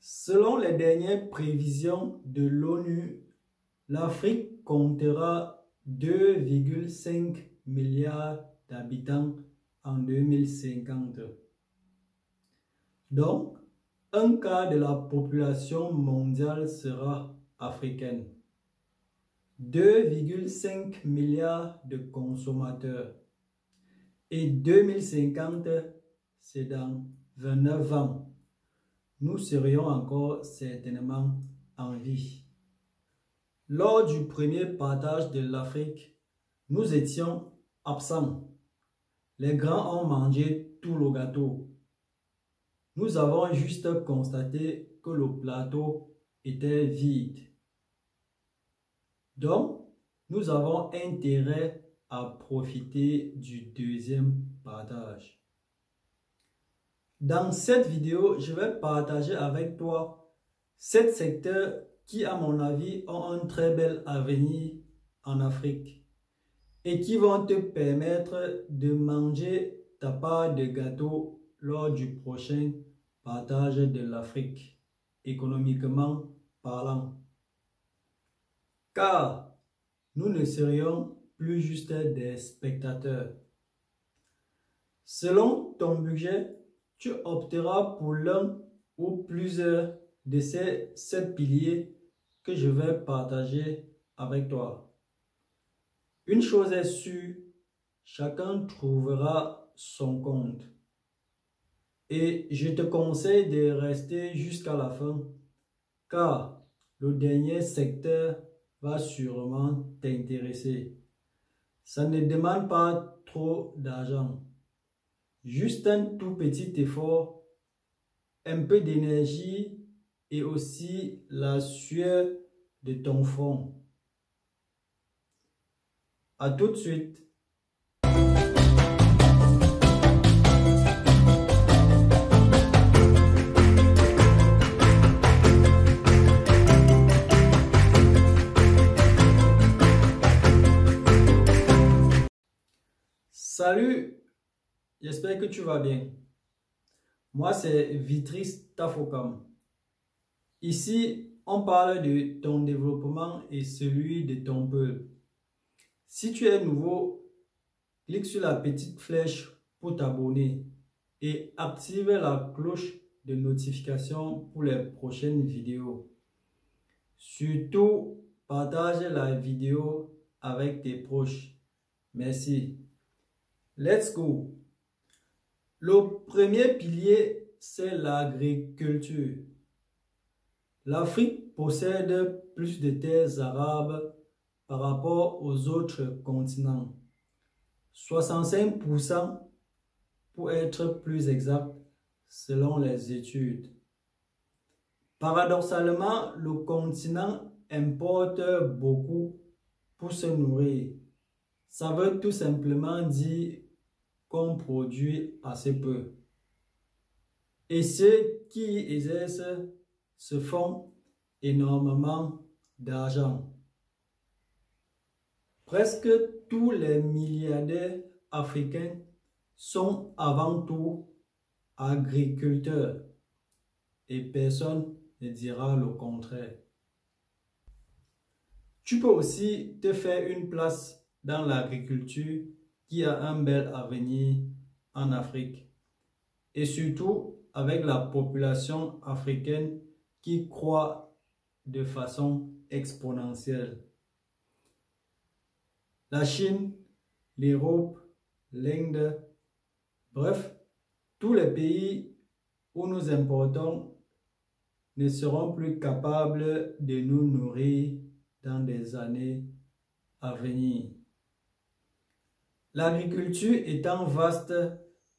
Selon les dernières prévisions de l'ONU, l'Afrique comptera 2,5 milliards d'habitants en 2050. Donc, un quart de la population mondiale sera africaine. 2,5 milliards de consommateurs. Et 2050, c'est dans 29 ans. Nous serions encore certainement en vie. Lors du premier partage de l'Afrique, nous étions absents. Les grands ont mangé tout le gâteau. Nous avons juste constaté que le plateau était vide. Donc, nous avons intérêt à profiter du deuxième partage. Dans cette vidéo, je vais partager avec toi 7 secteurs qui, à mon avis, ont un très bel avenir en Afrique et qui vont te permettre de manger ta part de gâteau lors du prochain partage de l'Afrique, économiquement parlant. Car nous ne serions plus juste des spectateurs. Selon ton budget, tu opteras pour l'un ou plusieurs de ces 7 piliers que je vais partager avec toi. Une chose est sûre, chacun trouvera son compte. Et je te conseille de rester jusqu'à la fin, car le dernier secteur va sûrement t'intéresser. Ça ne demande pas trop d'argent. Juste un tout petit effort, un peu d'énergie et aussi la sueur de ton front. À tout de suite. Salut, j'espère que tu vas bien. Moi, c'est Vitris Tafokam. Ici, on parle de ton développement et celui de ton peuple. Si tu es nouveau, clique sur la petite flèche pour t'abonner et active la cloche de notification pour les prochaines vidéos. Surtout, partage la vidéo avec tes proches. Merci. Let's go. Le premier pilier, c'est l'agriculture. L'Afrique possède plus de terres arables par rapport aux autres continents. 65% pour être plus exact selon les études. Paradoxalement, le continent importe beaucoup pour se nourrir. Ça veut tout simplement dire qu'on produit assez peu. Et ceux qui y exercent se font énormément d'argent. Presque tous les milliardaires africains sont avant tout agriculteurs et personne ne dira le contraire. Tu peux aussi te faire une place dans l'agriculture qui a un bel avenir en Afrique et surtout avec la population africaine qui croît de façon exponentielle. La Chine, l'Europe, l'Inde, bref, tous les pays où nous importons ne seront plus capables de nous nourrir dans des années à venir. L'agriculture étant vaste,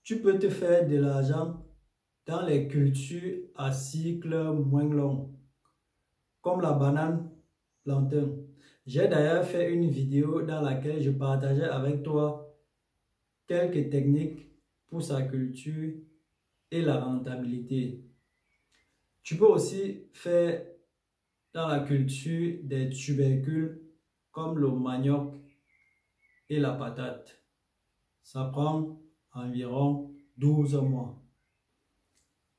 tu peux te faire de l'argent dans les cultures à cycle moins long, comme la banane plantain. J'ai d'ailleurs fait une vidéo dans laquelle je partageais avec toi quelques techniques pour sa culture et la rentabilité. Tu peux aussi faire dans la culture des tubercules comme le manioc et la patate. Ça prend environ 12 mois.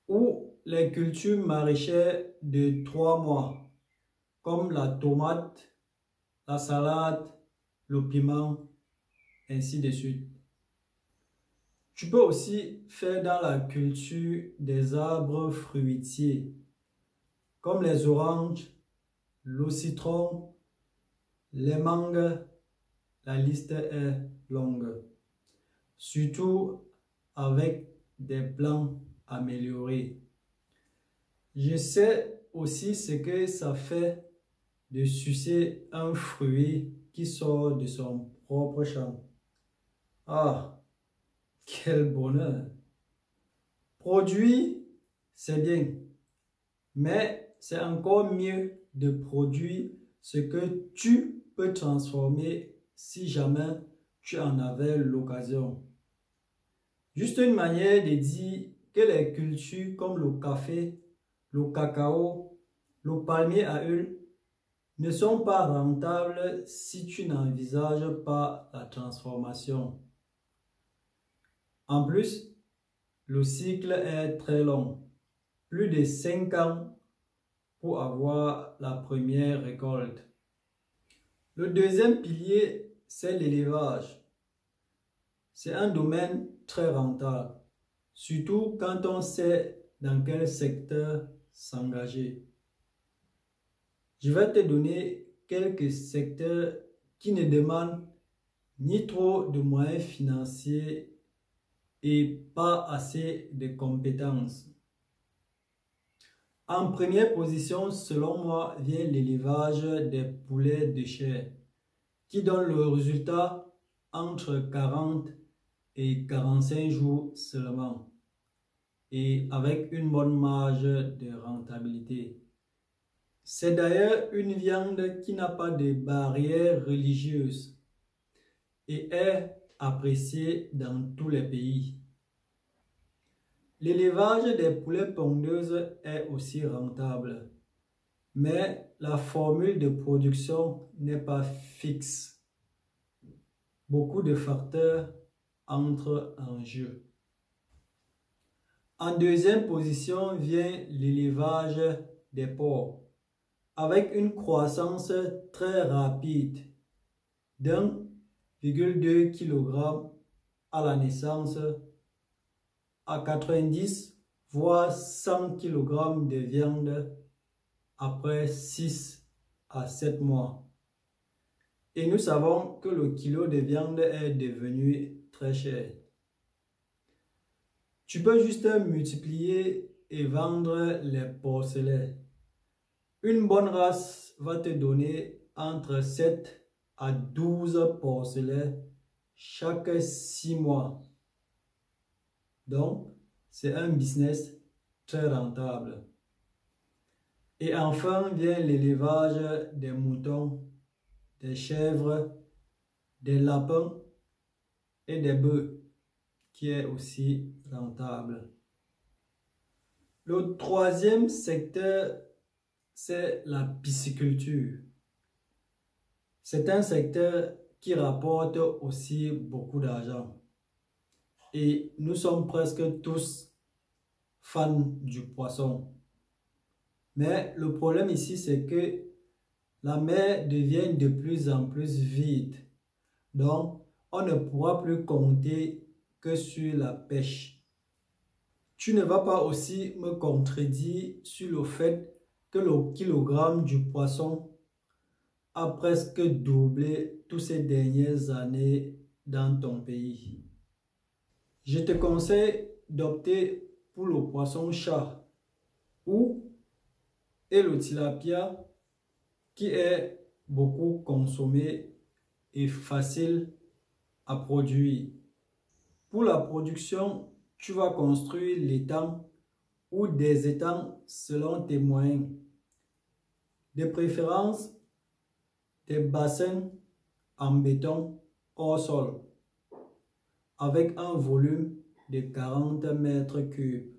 Ou les cultures maraîchères de 3 mois, comme la tomate, la salade, le piment, ainsi de suite. Tu peux aussi faire dans la culture des arbres fruitiers, comme les oranges, le citron, les mangues, la liste est longue. Surtout avec des plants améliorés. Je sais aussi ce que ça fait de sucer un fruit qui sort de son propre champ. Ah, quel bonheur! Produire, c'est bien, mais c'est encore mieux de produire ce que tu peux transformer si jamais tu en avais l'occasion. Juste une manière de dire que les cultures comme le café, le cacao, le palmier à huile ne sont pas rentables si tu n'envisages pas la transformation. En plus, le cycle est très long, plus de 5 ans pour avoir la première récolte. Le deuxième pilier, c'est l'élevage. C'est un domaine très rentable, surtout quand on sait dans quel secteur s'engager. Je vais te donner quelques secteurs qui ne demandent ni trop de moyens financiers et pas assez de compétences. En première position, selon moi, vient l'élevage des poulets de chair, qui donne le résultat entre 40 et 45 jours seulement, et avec une bonne marge de rentabilité. C'est d'ailleurs une viande qui n'a pas de barrière religieuse et est appréciée dans tous les pays. L'élevage des poulets pondeuses est aussi rentable, mais la formule de production n'est pas fixe. Beaucoup de facteurs entrent en jeu. En deuxième position vient l'élevage des porcs, avec une croissance très rapide d'1,2 kg à la naissance à 90 voire 100 kg de viande après 6 à 7 mois. Et nous savons que le kilo de viande est devenu très cher. Tu peux juste multiplier et vendre les porcelets. Une bonne race va te donner entre 7 à 12 porcelets chaque 6 mois. Donc, c'est un business très rentable. Et enfin vient l'élevage des moutons, des chèvres, des lapins et des bœufs, qui est aussi rentable. Le troisième secteur, c'est la pisciculture. C'est un secteur qui rapporte aussi beaucoup d'argent. Et nous sommes presque tous fans du poisson. Mais le problème ici, c'est que la mer devient de plus en plus vide. Donc, on ne pourra plus compter que sur la pêche. Tu ne vas pas aussi me contredire sur le fait que le kilogramme du poisson a presque doublé toutes ces dernières années dans ton pays. Je te conseille d'opter pour le poisson-chat et le tilapia qui est beaucoup consommé et facile à produire. Pour la production, tu vas construire l'étang ou des étangs selon tes moyens. De préférence, des bassins en béton hors sol avec un volume de 40 mètres cubes,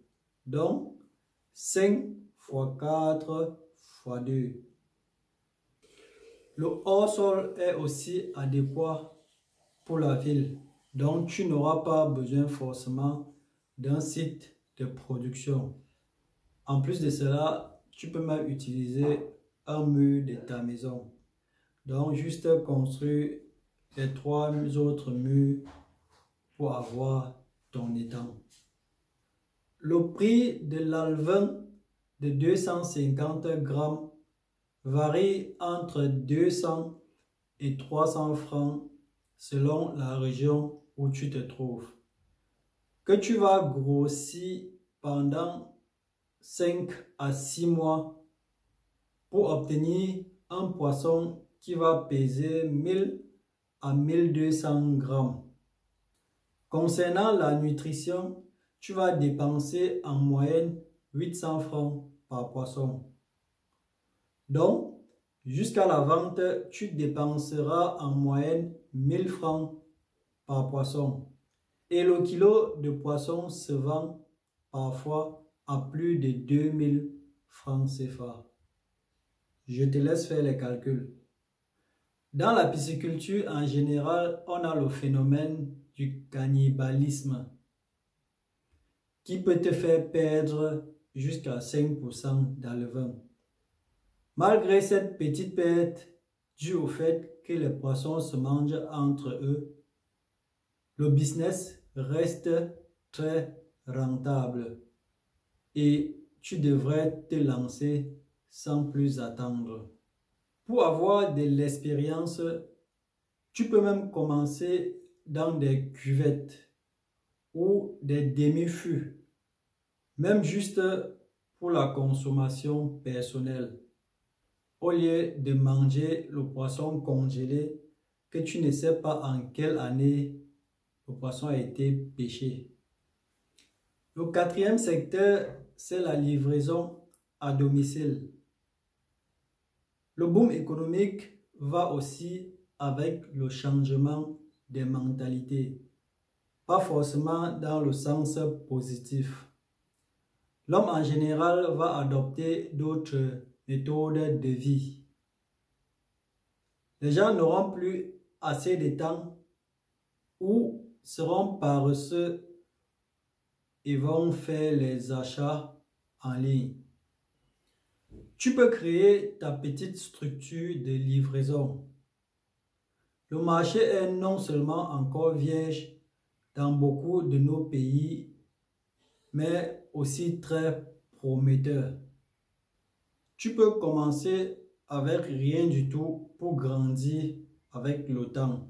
donc 5 x 4 x 2. Le hors-sol est aussi adéquat pour la ville, donc tu n'auras pas besoin forcément d'un site de production. En plus de cela, tu peux même utiliser un mur de ta maison. Donc, juste construire les 3 autres murs pour avoir ton étang. Le prix de l'alevin de 250 grammes varie entre 200 et 300 francs selon la région où tu te trouves. Que tu vas grossir pendant 5 à 6 mois pour obtenir un poisson qui va peser 1000 à 1200 grammes. Concernant la nutrition, tu vas dépenser en moyenne 800 francs par poisson. Donc, jusqu'à la vente, tu dépenseras en moyenne 1000 francs par poisson. Et le kilo de poisson se vend parfois à plus de 2000 francs CFA. Je te laisse faire les calculs. Dans la pisciculture en général, on a le phénomène du cannibalisme qui peut te faire perdre jusqu'à 5% d'alevin. Malgré cette petite perte due au fait que les poissons se mangent entre eux, le business reste très rentable et tu devrais te lancer sans plus attendre. Pour avoir de l'expérience, tu peux même commencer dans des cuvettes ou des demi-fûts, même juste pour la consommation personnelle, au lieu de manger le poisson congelé que tu ne sais pas en quelle année le poisson a été pêché. Le quatrième secteur, c'est la livraison à domicile. Le boom économique va aussi avec le changement des mentalités, pas forcément dans le sens positif. L'homme en général va adopter d'autres méthodes de vie. Les gens n'auront plus assez de temps ou seront paresseux et vont faire les achats en ligne. Tu peux créer ta petite structure de livraison. Le marché est non seulement encore vierge dans beaucoup de nos pays, mais aussi très prometteur. Tu peux commencer avec rien du tout pour grandir avec le temps.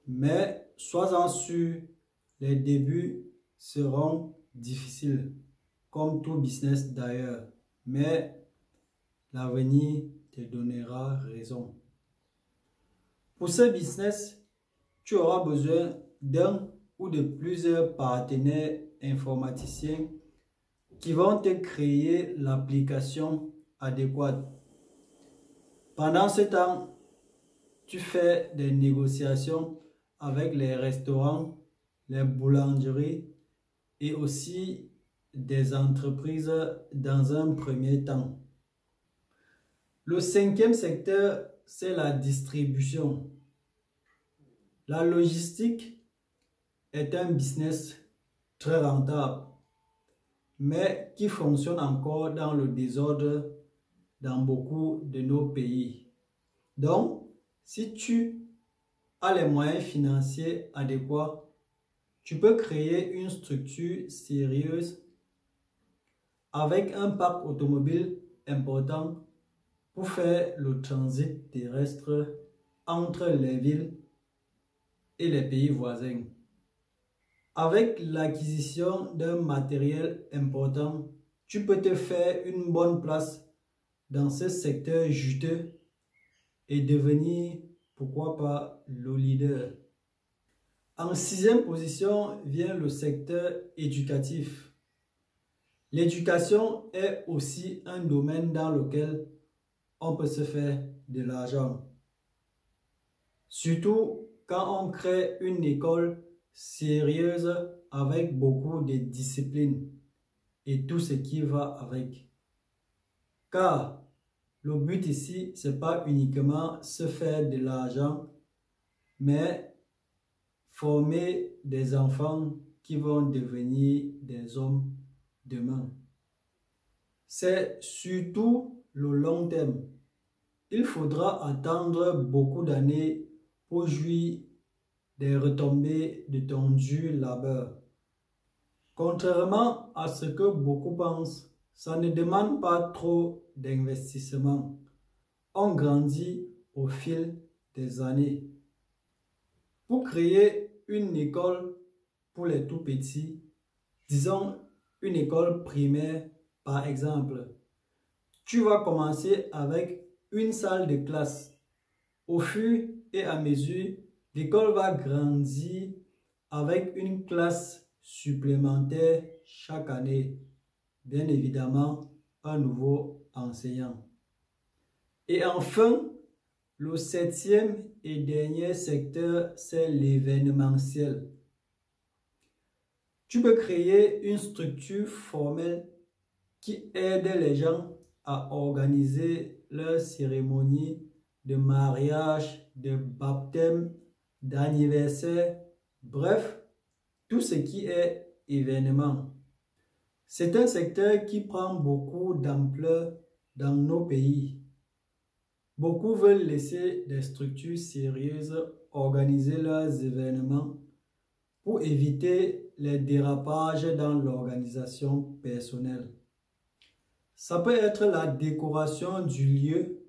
Mais sois-en sûr, les débuts seront difficiles, comme tout business d'ailleurs. Mais l'avenir te donnera raison. Pour ce business, tu auras besoin d'un ou de plusieurs partenaires informaticiens qui vont te créer l'application adéquate. Pendant ce temps, tu fais des négociations avec les restaurants, les boulangeries et aussi des entreprises dans un premier temps. Le cinquième secteur, c'est la distribution. La logistique est un business très rentable, mais qui fonctionne encore dans le désordre dans beaucoup de nos pays. Donc, si tu as les moyens financiers adéquats, tu peux créer une structure sérieuse avec un parc automobile important pour faire le transit terrestre entre les villes et les pays voisins. Avec l'acquisition d'un matériel important, tu peux te faire une bonne place dans ce secteur juteux et devenir, pourquoi pas, le leader. En sixième position vient le secteur éducatif. L'éducation est aussi un domaine dans lequel on peut se faire de l'argent. Surtout quand on crée une école sérieuse avec beaucoup de discipline et tout ce qui va avec. Car le but ici, ce n'est pas uniquement se faire de l'argent, mais former des enfants qui vont devenir des hommes demain. c'est surtout le long terme. Il faudra attendre beaucoup d'années pour jouir des retombées de ton dur labeur. Contrairement à ce que beaucoup pensent, ça ne demande pas trop d'investissement. On grandit au fil des années. Pour créer une école pour les tout petits, disons une école primaire par exemple, tu vas commencer avec une salle de classe. Au fur et à mesure, l'école va grandir avec une classe supplémentaire chaque année. Bien évidemment, un nouveau enseignant. Et enfin, le septième et dernier secteur, c'est l'événementiel. Tu peux créer une structure formelle qui aide les gens à organiser leurs cérémonies de mariage, de baptême, d'anniversaire, bref, tout ce qui est événement. C'est un secteur qui prend beaucoup d'ampleur dans nos pays. Beaucoup veulent laisser des structures sérieuses organiser leurs événements pour éviter les dérapages dans l'organisation personnelle. Ça peut être la décoration du lieu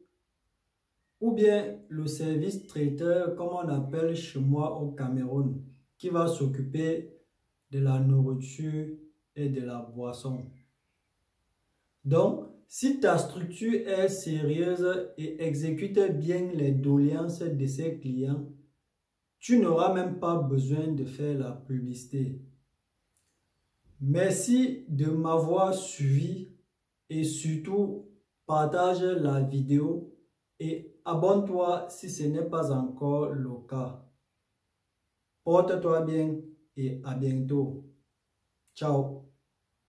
ou bien le service traiteur, comme on appelle chez moi au Cameroun, qui va s'occuper de la nourriture et de la boisson. Donc, si ta structure est sérieuse et exécute bien les doléances de ses clients, tu n'auras même pas besoin de faire la publicité. Merci de m'avoir suivi et surtout partage la vidéo et abonne-toi si ce n'est pas encore le cas. Porte-toi bien et à bientôt. Ciao.